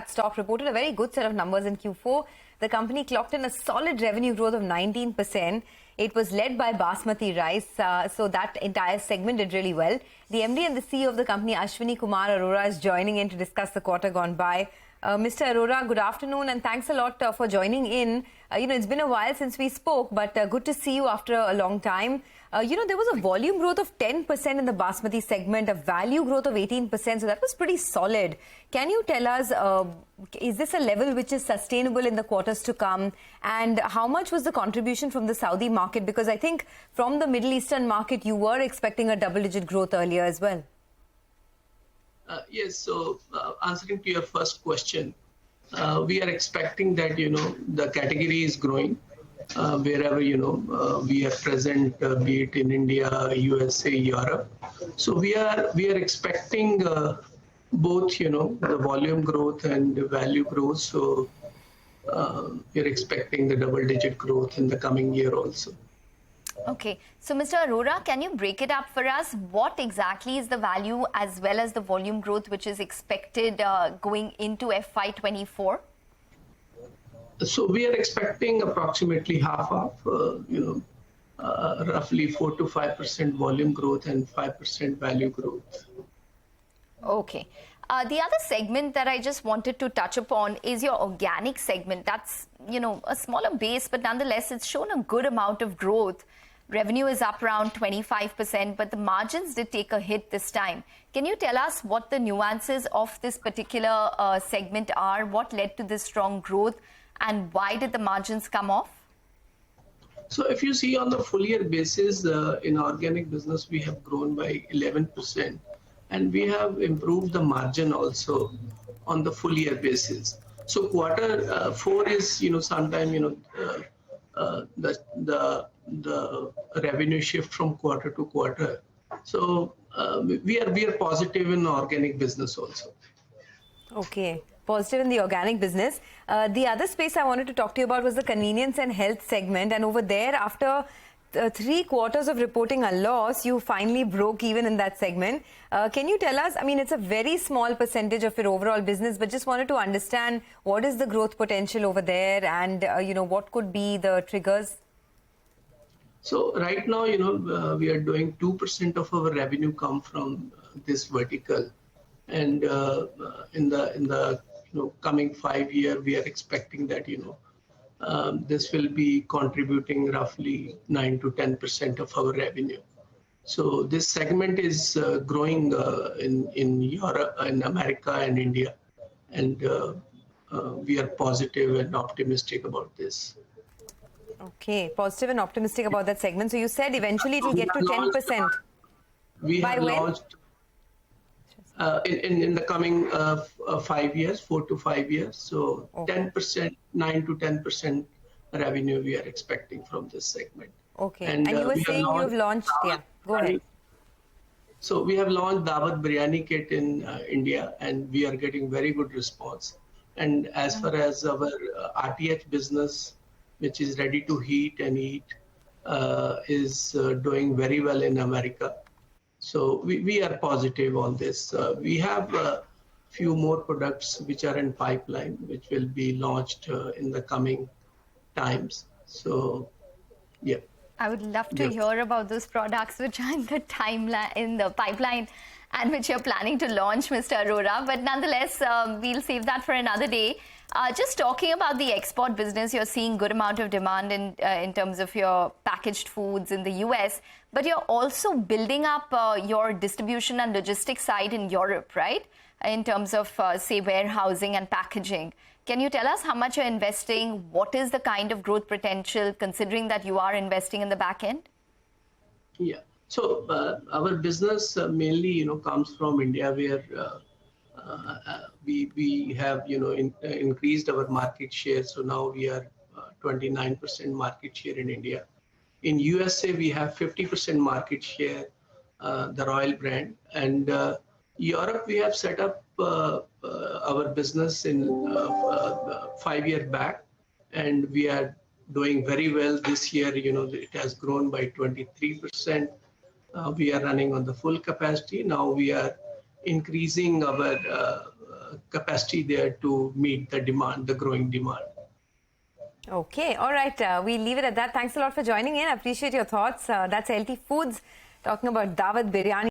that stock reported a very good set of numbers in Q4. The company clocked in a solid revenue growth of 19%. It was led by basmati rice, so that entire segment did really well. The MD and the CEO of the company, Ashwani Kumar Arora, is joining in to discuss the quarter gone by. Mr. Arora, good afternoon, and thanks a lot for joining in. It's been a while since we spoke, but good to see you after a long time. There was a volume growth of 10% in the basmati segment, a value growth of 18%, so that was pretty solid. Can you tell us, is this a level which is sustainable in the quarters to come? And how much was the contribution from the Saudi market? Because I think from the Middle Eastern market, you were expecting a double-digit growth earlier as well. Yes, so answering to your first question, we are expecting that, the category is growing wherever, we are present, be it in India, USA, Europe. So we are expecting both, the volume growth and the value growth. So we are expecting the double-digit growth in the coming year also. Okay, so Mr. Arora, can you break it up for us? What exactly is the value as well as the volume growth which is expected going into FY24? So we are expecting approximately half of, roughly 4 to 5% volume growth and 5% value growth. Okay. The other segment that I just wanted to touch upon is your organic segment. That's, a smaller base, but nonetheless, it's shown a good amount of growth. Revenue is up around 25%, but the margins did take a hit this time. Can you tell us what the nuances of this particular segment are? What led to this strong growth, and why did the margins come off? So if you see on the full year basis, in organic business, we have grown by 11%, and we have improved the margin also on the full year basis. So quarter 4 is, sometime, the revenue shift from quarter to quarter. So we are positive in organic business also. Okay, positive in the organic business. The other space I wanted to talk to you about was the convenience and health segment. And over there, after 3 quarters of reporting a loss, you finally broke even in that segment. Can you tell us, it's a very small percentage of your overall business, but just wanted to understand what is the growth potential over there and, what could be the triggers? So right now, we are doing 2% of our revenue come from this vertical. And in the coming 5 years, we are expecting that, this will be contributing roughly 9 to 10% of our revenue. So this segment is growing in Europe, in America and India. And we are positive and optimistic about this. Okay, positive and optimistic about that segment. So you said eventually it will get to 10%. We have launched in the coming 5 years, 4 to 5 years. So okay. 10%, 9 to 10% revenue we are expecting from this segment. Okay, and you were saying you have launched, go ahead. So we have launched Dawat Biryani Kit in India, and we are getting very good response. And as far as our RTH business, which is ready to heat and eat, is doing very well in America. So we are positive on this. We have a few more products which are in pipeline, which will be launched in the coming times. So, yeah. I would love to hear about those products which are in the pipeline and which you're planning to launch, Mr. Arora. But nonetheless, we'll save that for another day. Just talking about the export business, you're seeing good amount of demand in terms of your packaged foods in the US, but you're also building up your distribution and logistics side in Europe, right? In terms of, say, warehousing and packaging. Can you tell us how much you're investing? What is the kind of growth potential, considering that you are investing in the back end? Yeah. So our business mainly, comes from India, where we have, increased our market share. So now we are 29% market share in India. In USA, we have 50% market share, the Royal brand. And Europe, we have set up our business in 5 years back, and we are doing very well this year. It has grown by 23%. We are running on the full capacity. Now we are increasing our capacity there to meet the demand, the growing demand. Okay, all right. We'll leave it at that. Thanks a lot for joining in. I appreciate your thoughts. That's LT Foods talking about Dawat Biryani.